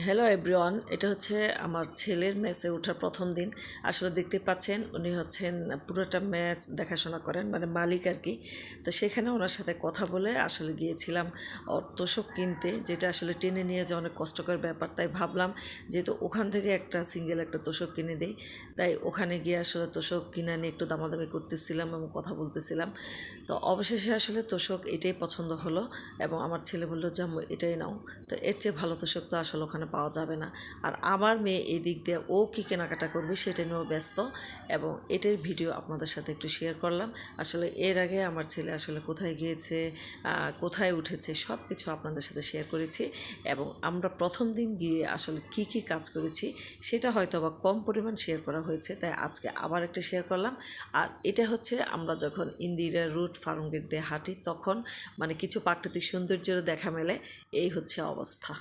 Hello everyone, এটা হচ্ছে আমার ছেলের ম্যাচে ওঠার প্রথম দিন। আসলে দেখতে পাচ্ছেন উনি হচ্ছেন পুরোটা ম্যাচ দেখাশোনা করেন, মানে মালিক আর কি। তো সেখানে ওনার সাথে কথা বলে আসলে গিয়েছিলাম ওর তোশক কিনতে, যেটা আসলে টেনে নিয়ে যাওয়া অনেক কষ্টকর ব্যাপার। তাই ভাবলাম যেহেতু ওখান থেকে একটা সিঙ্গেল একটা তোশক কিনে দিই, তাই ওখানে গিয়ে আসলে তোশক কিনে নিয়ে একটু দামাদামি করতেছিলাম এবং কথা বলতেছিলাম। তো অবশেষে আসলে তোশক এটাই পছন্দ হলো এবং আমার ছেলে বললো যে আম্মু এটাই নাও। তো এর চেয়ে ভালো তোশক তো আসলে ওখানে পাওয়া যাবে না। আর আমার মেয়ে এই দিক দিয়ে ও কী কেনাকাটা করবে সেটা নিয়েও ব্যস্ত, এবং এটার ভিডিও আপনাদের সাথে একটু শেয়ার করলাম। আসলে এর আগে আমার ছেলে আসলে কোথায় গিয়েছে, কোথায় উঠেছে, সব কিছু আপনাদের সাথে শেয়ার করেছি। এবং আমরা প্রথম দিন গিয়ে আসলে কি কি কাজ করেছি সেটা হয়তো বা কম পরিমাণ শেয়ার করা হয়েছে, তাই আজকে আবার একটা শেয়ার করলাম। আর এটা হচ্ছে আমরা যখন ইন্দিরা রুট ফার্মগেট দিয়ে হাঁটি তখন মানে কিছু প্রাকৃতিক সৌন্দর্যের দেখা মেলে। এই হচ্ছে অবস্থা।